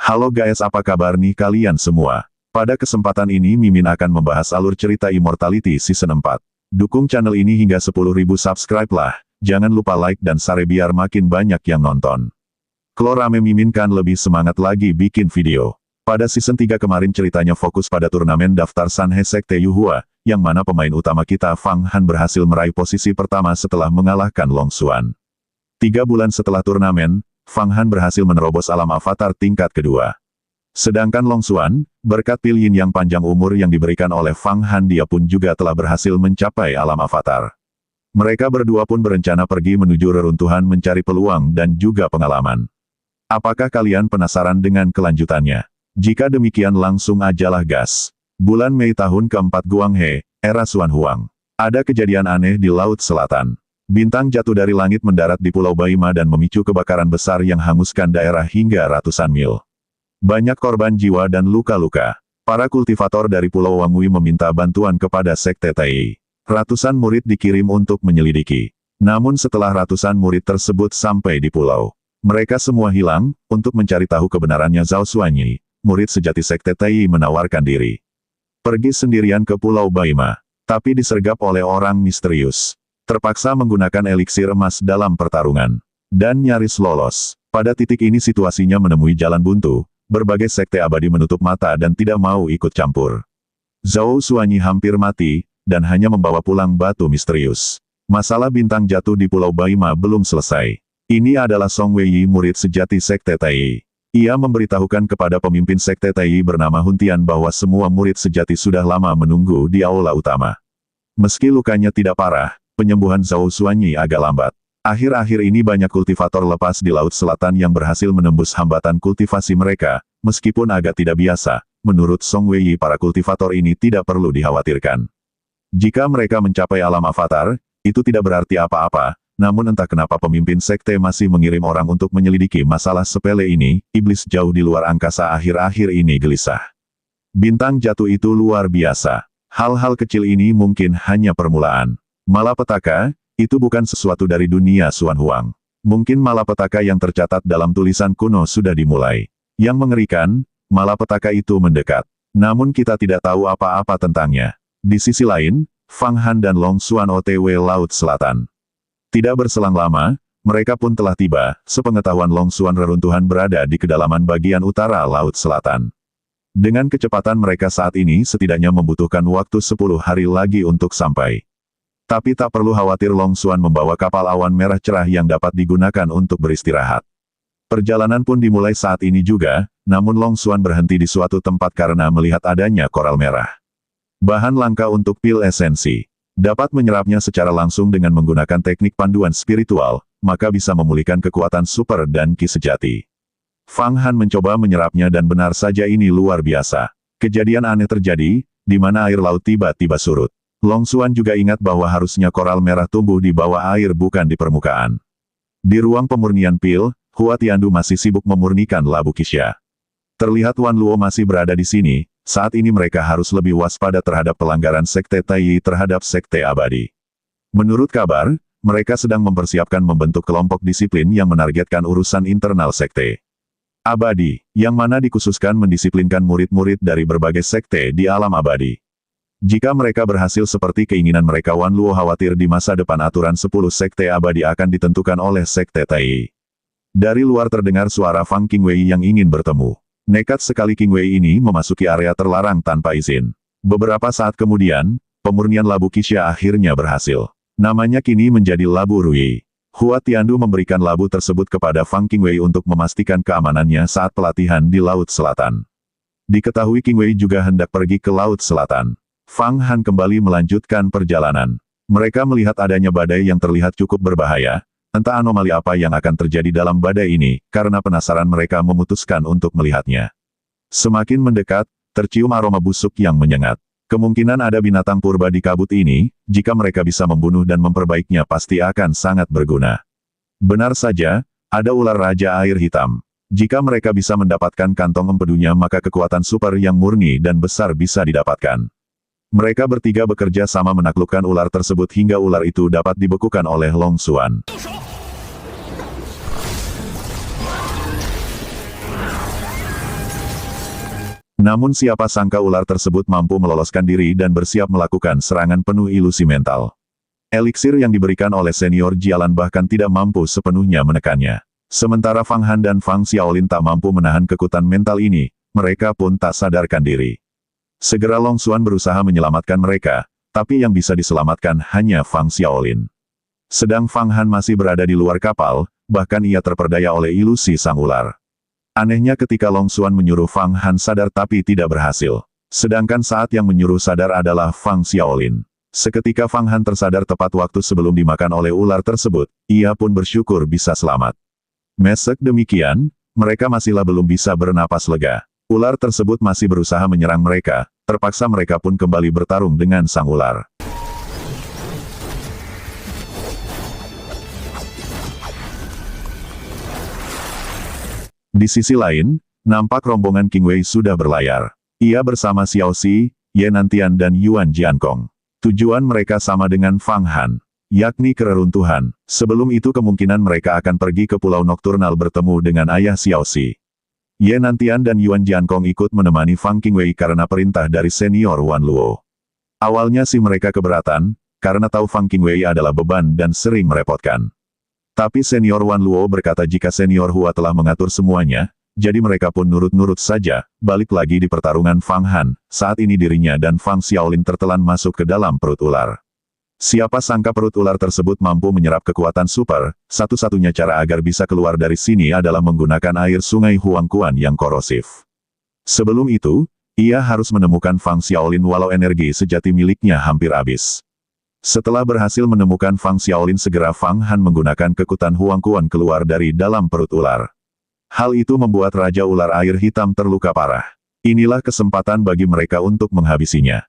Halo guys, apa kabar nih kalian semua? Pada kesempatan ini Mimin akan membahas alur cerita Immortality Season 4. Dukung channel ini hingga 10.000 subscribe lah. Jangan lupa like dan share biar makin banyak yang nonton. Klorame Mimin kan lebih semangat lagi bikin video. Pada season 3 kemarin ceritanya fokus pada turnamen daftar Sanhe Sekte Yuhua, yang mana pemain utama kita Fang Han berhasil meraih posisi pertama setelah mengalahkan Long Xuan. 3 bulan setelah turnamen, Fang Han berhasil menerobos alam avatar tingkat kedua. Sedangkan Long Xuan, berkat pilihan yang panjang umur yang diberikan oleh Fang Han, dia pun juga telah berhasil mencapai alam avatar. Mereka berdua pun berencana pergi menuju reruntuhan mencari peluang dan juga pengalaman. Apakah kalian penasaran dengan kelanjutannya? Jika demikian langsung ajalah gas. Bulan Mei tahun keempat Guanghe, era Xuan Huang. Ada kejadian aneh di Laut Selatan. Bintang jatuh dari langit mendarat di Pulau Baima dan memicu kebakaran besar yang hanguskan daerah hingga ratusan mil. Banyak korban jiwa dan luka-luka. Para kultivator dari Pulau Wangui meminta bantuan kepada Sekte Tai. Ratusan murid dikirim untuk menyelidiki. Namun setelah ratusan murid tersebut sampai di pulau, mereka semua hilang. Untuk mencari tahu kebenarannya Zhao Xuanyi, murid sejati Sekte Tai menawarkan diri. Pergi sendirian ke Pulau Baima, tapi disergap oleh orang misterius. Terpaksa menggunakan eliksir emas dalam pertarungan. Dan nyaris lolos. Pada titik ini situasinya menemui jalan buntu. Berbagai sekte abadi menutup mata dan tidak mau ikut campur. Zhao Xuanyi hampir mati, dan hanya membawa pulang batu misterius. Masalah bintang jatuh di Pulau Baima belum selesai. Ini adalah Song Weiyi, murid sejati Sekte Tai. Ia memberitahukan kepada pemimpin Sekte Tai bernama Huntian bahwa semua murid sejati sudah lama menunggu di aula utama. Meski lukanya tidak parah, penyembuhan Zhao Xuanyi agak lambat. Akhir-akhir ini banyak kultivator lepas di Laut Selatan yang berhasil menembus hambatan kultivasi mereka, meskipun agak tidak biasa. Menurut Song Weiyi, para kultivator ini tidak perlu dikhawatirkan. Jika mereka mencapai alam avatar, itu tidak berarti apa-apa, namun entah kenapa pemimpin sekte masih mengirim orang untuk menyelidiki masalah sepele ini. Iblis jauh di luar angkasa akhir-akhir ini gelisah. Bintang jatuh itu luar biasa. Hal-hal kecil ini mungkin hanya permulaan. Malapetaka, itu bukan sesuatu dari dunia Xuan Huang. Mungkin malapetaka yang tercatat dalam tulisan kuno sudah dimulai. Yang mengerikan, malapetaka itu mendekat. Namun kita tidak tahu apa-apa tentangnya. Di sisi lain, Fang Han dan Long Xuan OTW Laut Selatan. Tidak berselang lama, mereka pun telah tiba. Sepengetahuan Long Xuan, reruntuhan berada di kedalaman bagian utara Laut Selatan. Dengan kecepatan mereka saat ini setidaknya membutuhkan waktu 10 hari lagi untuk sampai. Tapi tak perlu khawatir, Long Xuan membawa kapal awan merah cerah yang dapat digunakan untuk beristirahat. Perjalanan pun dimulai saat ini juga, namun Long Xuan berhenti di suatu tempat karena melihat adanya koral merah. Bahan langka untuk pil esensi. Dapat menyerapnya secara langsung dengan menggunakan teknik panduan spiritual, maka bisa memulihkan kekuatan super dan ki sejati. Fang Han mencoba menyerapnya dan benar saja ini luar biasa. Kejadian aneh terjadi, di mana air laut tiba-tiba surut. Long Xuan juga ingat bahwa harusnya koral merah tumbuh di bawah air bukan di permukaan. Di ruang pemurnian pil, Hua Tiandu masih sibuk memurnikan labu Qixia. Terlihat Wan Luo masih berada di sini. Saat ini mereka harus lebih waspada terhadap pelanggaran Sekte Tai terhadap Sekte Abadi. Menurut kabar, mereka sedang mempersiapkan membentuk kelompok disiplin yang menargetkan urusan internal Sekte Abadi, yang mana dikhususkan mendisiplinkan murid-murid dari berbagai sekte di alam abadi. Jika mereka berhasil seperti keinginan mereka, Wan Luo khawatir di masa depan aturan 10 sekte abadi akan ditentukan oleh Sekte Tai. Dari luar terdengar suara Fang Qingwei yang ingin bertemu. Nekat sekali Qingwei ini memasuki area terlarang tanpa izin. Beberapa saat kemudian, pemurnian labu Qixia akhirnya berhasil. Namanya kini menjadi labu Rui. Hua Tiandu memberikan labu tersebut kepada Fang Qingwei untuk memastikan keamanannya saat pelatihan di Laut Selatan. Diketahui Qingwei juga hendak pergi ke Laut Selatan. Fang Han kembali melanjutkan perjalanan. Mereka melihat adanya badai yang terlihat cukup berbahaya. Entah anomali apa yang akan terjadi dalam badai ini, karena penasaran mereka memutuskan untuk melihatnya. Semakin mendekat, tercium aroma busuk yang menyengat. Kemungkinan ada binatang purba di kabut ini. Jika mereka bisa membunuh dan memperbaiknya pasti akan sangat berguna. Benar saja, ada ular raja air hitam. Jika mereka bisa mendapatkan kantong empedunya maka kekuatan super yang murni dan besar bisa didapatkan. Mereka bertiga bekerja sama menaklukkan ular tersebut hingga ular itu dapat dibekukan oleh Long Xuan. Namun siapa sangka ular tersebut mampu meloloskan diri dan bersiap melakukan serangan penuh ilusi mental. Eliksir yang diberikan oleh senior Jialan bahkan tidak mampu sepenuhnya menekannya. Sementara Fang Han dan Fang Xiaolin tak mampu menahan kekuatan mental ini, mereka pun tak sadarkan diri. Segera Long Xuan berusaha menyelamatkan mereka, tapi yang bisa diselamatkan hanya Fang Xiaolin. Sedang Fang Han masih berada di luar kapal, bahkan ia terperdaya oleh ilusi sang ular. Anehnya ketika Long Xuan menyuruh Fang Han sadar tapi tidak berhasil. Sedangkan saat yang menyuruh sadar adalah Fang Xiaolin. Seketika Fang Han tersadar tepat waktu sebelum dimakan oleh ular tersebut, ia pun bersyukur bisa selamat. Mesek demikian, mereka masihlah belum bisa bernapas lega. Ular tersebut masih berusaha menyerang mereka, terpaksa mereka pun kembali bertarung dengan sang ular. Di sisi lain, nampak rombongan Qing Wei sudah berlayar. Ia bersama Xiao Xi, Ye Nantian dan Yuan Jiankong. Tujuan mereka sama dengan Fang Han, yakni keruntuhan. Sebelum itu kemungkinan mereka akan pergi ke Pulau Nokturnal bertemu dengan ayah Xiao Xi. Ye Nantian dan Yuan Jiankong ikut menemani Fang Qingwei karena perintah dari senior Wan Luo. Awalnya sih mereka keberatan, karena tahu Fang Qingwei adalah beban dan sering merepotkan. Tapi senior Wan Luo berkata jika senior Hua telah mengatur semuanya, jadi mereka pun nurut-nurut saja. Balik lagi di pertarungan Fang Han, saat ini dirinya dan Fang Xiaolin tertelan masuk ke dalam perut ular. Siapa sangka perut ular tersebut mampu menyerap kekuatan super, satu-satunya cara agar bisa keluar dari sini adalah menggunakan air sungai Huangquan yang korosif. Sebelum itu, ia harus menemukan Fang Xiaolin walau energi sejati miliknya hampir habis. Setelah berhasil menemukan Fang Xiaolin segera Fang Han menggunakan kekuatan Huangquan keluar dari dalam perut ular. Hal itu membuat Raja Ular Air Hitam terluka parah. Inilah kesempatan bagi mereka untuk menghabisinya.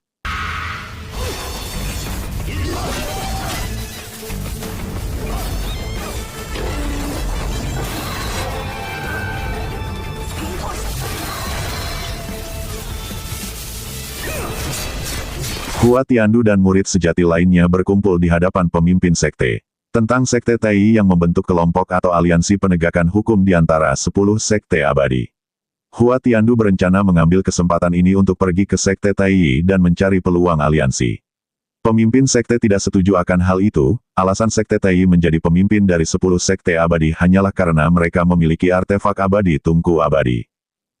Hua Tiandu dan murid sejati lainnya berkumpul di hadapan pemimpin sekte. Tentang sekte Tai yang membentuk kelompok atau aliansi penegakan hukum di antara 10 sekte abadi. Hua Tiandu berencana mengambil kesempatan ini untuk pergi ke sekte Tai dan mencari peluang aliansi. Pemimpin sekte tidak setuju akan hal itu, alasan sekte Tai menjadi pemimpin dari 10 sekte abadi hanyalah karena mereka memiliki artefak abadi tungku abadi.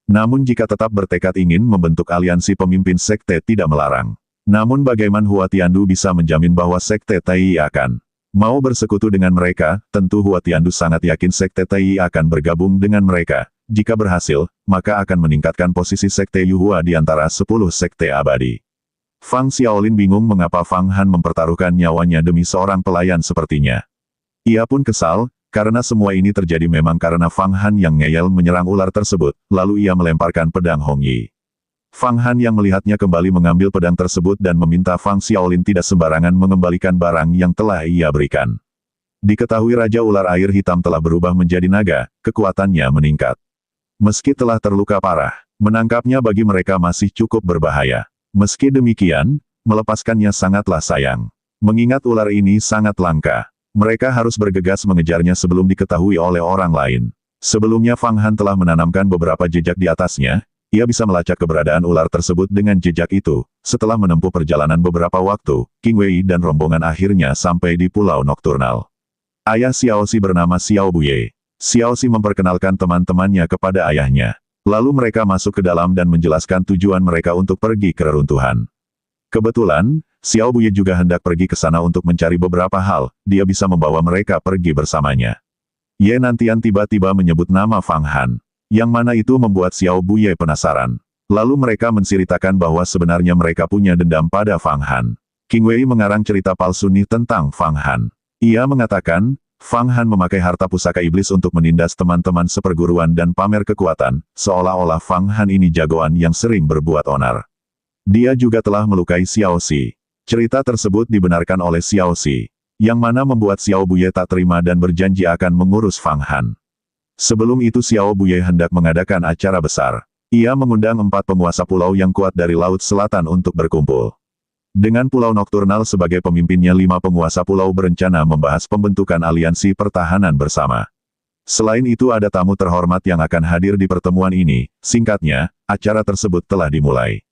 Namun jika tetap bertekad ingin membentuk aliansi pemimpin sekte tidak melarang. Namun bagaimana Hua Tiandu bisa menjamin bahwa sekte Tai akan mau bersekutu dengan mereka? Tentu Hua Tiandu sangat yakin sekte Tai akan bergabung dengan mereka. Jika berhasil, maka akan meningkatkan posisi sekte Yuhua di antara 10 sekte abadi. Fang Xiaolin bingung mengapa Fang Han mempertaruhkan nyawanya demi seorang pelayan sepertinya. Ia pun kesal, karena semua ini terjadi memang karena Fang Han yang ngeyel menyerang ular tersebut, lalu ia melemparkan pedang Hong Yi. Fang Han yang melihatnya kembali mengambil pedang tersebut dan meminta Fang Xiaolin tidak sembarangan mengembalikan barang yang telah ia berikan. Diketahui Raja Ular Air Hitam telah berubah menjadi naga, kekuatannya meningkat. Meski telah terluka parah, menangkapnya bagi mereka masih cukup berbahaya. Meski demikian, melepaskannya sangatlah sayang. Mengingat ular ini sangat langka, mereka harus bergegas mengejarnya sebelum diketahui oleh orang lain. Sebelumnya Fang Han telah menanamkan beberapa jejak di atasnya. Ia bisa melacak keberadaan ular tersebut dengan jejak itu. Setelah menempuh perjalanan beberapa waktu, Qing Wei dan rombongan akhirnya sampai di Pulau Nokturnal. Ayah Xiao Xi bernama Xiao Buye. Xiao Xi memperkenalkan teman-temannya kepada ayahnya. Lalu mereka masuk ke dalam dan menjelaskan tujuan mereka untuk pergi ke reruntuhan. Kebetulan, Xiao Buye juga hendak pergi ke sana untuk mencari beberapa hal, dia bisa membawa mereka pergi bersamanya. Ye Nantian tiba-tiba menyebut nama Fang Han. Yang mana itu membuat Xiao Buye penasaran. Lalu mereka menceritakan bahwa sebenarnya mereka punya dendam pada Fang Han. Qing Wei mengarang cerita palsu nih tentang Fang Han. Ia mengatakan, Fang Han memakai harta pusaka iblis untuk menindas teman-teman seperguruan dan pamer kekuatan, seolah-olah Fang Han ini jagoan yang sering berbuat onar. Dia juga telah melukai Xiao Xi. Cerita tersebut dibenarkan oleh Xiao Xi, yang mana membuat Xiao Buye tak terima dan berjanji akan mengurus Fang Han. Sebelum itu Xiao Buye hendak mengadakan acara besar. Ia mengundang 4 penguasa pulau yang kuat dari Laut Selatan untuk berkumpul. Dengan Pulau Nokturnal sebagai pemimpinnya 5 penguasa pulau berencana membahas pembentukan aliansi pertahanan bersama. Selain itu ada tamu terhormat yang akan hadir di pertemuan ini. Singkatnya, acara tersebut telah dimulai.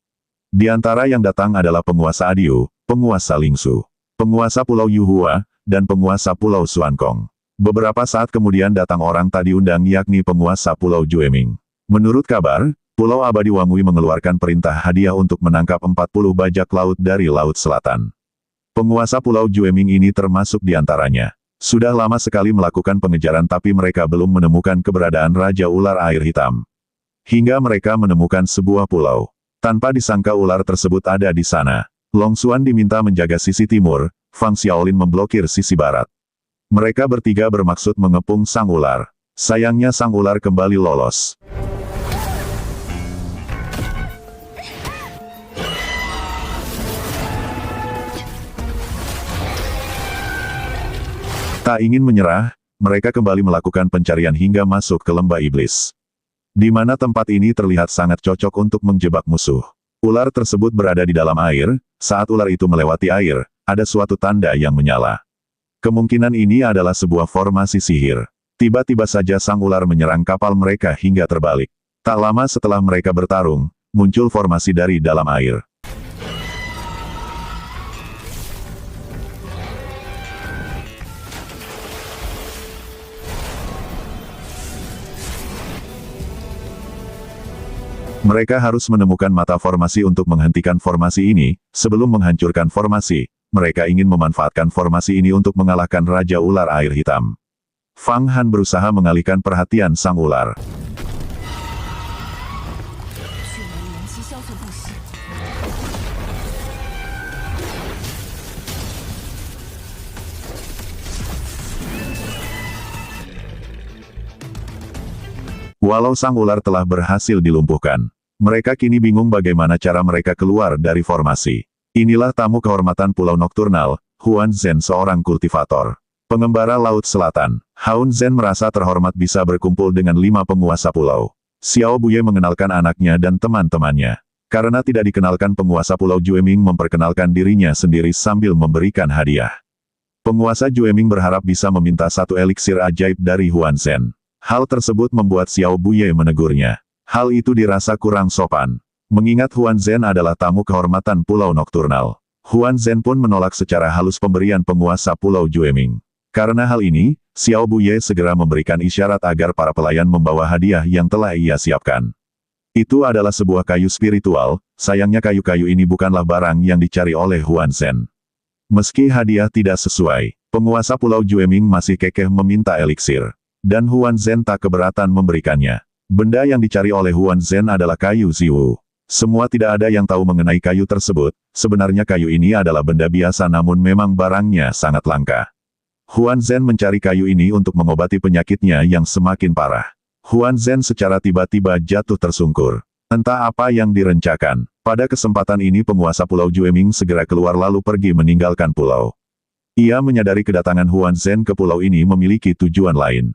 Di antara yang datang adalah penguasa Adiu, penguasa Lingsu, penguasa Pulau Yuhua, dan penguasa Pulau Suankong. Beberapa saat kemudian datang orang tak diundang yakni penguasa Pulau Jueming. Menurut kabar, Pulau Abadi Wangui mengeluarkan perintah hadiah untuk menangkap 40 bajak laut dari Laut Selatan. Penguasa Pulau Jueming ini termasuk di antaranya. Sudah lama sekali melakukan pengejaran tapi mereka belum menemukan keberadaan Raja Ular Air Hitam. Hingga mereka menemukan sebuah pulau. Tanpa disangka ular tersebut ada di sana. Long Xuan diminta menjaga sisi timur, Fang Xiaolin memblokir sisi barat. Mereka bertiga bermaksud mengepung sang ular. Sayangnya sang ular kembali lolos. Tak ingin menyerah, mereka kembali melakukan pencarian hingga masuk ke lembah iblis. Di mana tempat ini terlihat sangat cocok untuk menjebak musuh. Ular tersebut berada di dalam air, saat ular itu melewati air, ada suatu tanda yang menyala. Kemungkinan ini adalah sebuah formasi sihir. Tiba-tiba saja sang ular menyerang kapal mereka hingga terbalik. Tak lama setelah mereka bertarung, muncul formasi dari dalam air. Mereka harus menemukan mata formasi untuk menghentikan formasi ini. Sebelum menghancurkan formasi, mereka ingin memanfaatkan formasi ini untuk mengalahkan Raja Ular Air Hitam. Fang Han berusaha mengalihkan perhatian sang ular. Walau sang ular telah berhasil dilumpuhkan, mereka kini bingung bagaimana cara mereka keluar dari formasi. Inilah tamu kehormatan Pulau Nokturnal, Huan Zhen, seorang kultivator. Pengembara Laut Selatan. Huan Zhen merasa terhormat bisa berkumpul dengan 5 penguasa pulau. Xiao Buye mengenalkan anaknya dan teman-temannya. Karena tidak dikenalkan, penguasa Pulau Jueming memperkenalkan dirinya sendiri sambil memberikan hadiah. Penguasa Jueming berharap bisa meminta 1 eliksir ajaib dari Huan Zhen. Hal tersebut membuat Xiao Buye menegurnya. Hal itu dirasa kurang sopan. Mengingat Huan Zhen adalah tamu kehormatan Pulau Nokturnal. Huan Zhen pun menolak secara halus pemberian penguasa Pulau Jueming. Karena hal ini, Xiao Buye segera memberikan isyarat agar para pelayan membawa hadiah yang telah ia siapkan. Itu adalah sebuah kayu spiritual, sayangnya kayu-kayu ini bukanlah barang yang dicari oleh Huan Zhen. Meski hadiah tidak sesuai, penguasa Pulau Jueming masih kekeh meminta eliksir. Dan Huan Zhen tak keberatan memberikannya. Benda yang dicari oleh Huan Zhen adalah kayu Ziwu. Semua tidak ada yang tahu mengenai kayu tersebut. Sebenarnya kayu ini adalah benda biasa namun memang barangnya sangat langka. Huan Zhen mencari kayu ini untuk mengobati penyakitnya yang semakin parah. Huan Zhen secara tiba-tiba jatuh tersungkur. Entah apa yang direncanakan. Pada kesempatan ini penguasa Pulau Jueming segera keluar lalu pergi meninggalkan pulau. Ia menyadari kedatangan Huan Zhen ke pulau ini memiliki tujuan lain.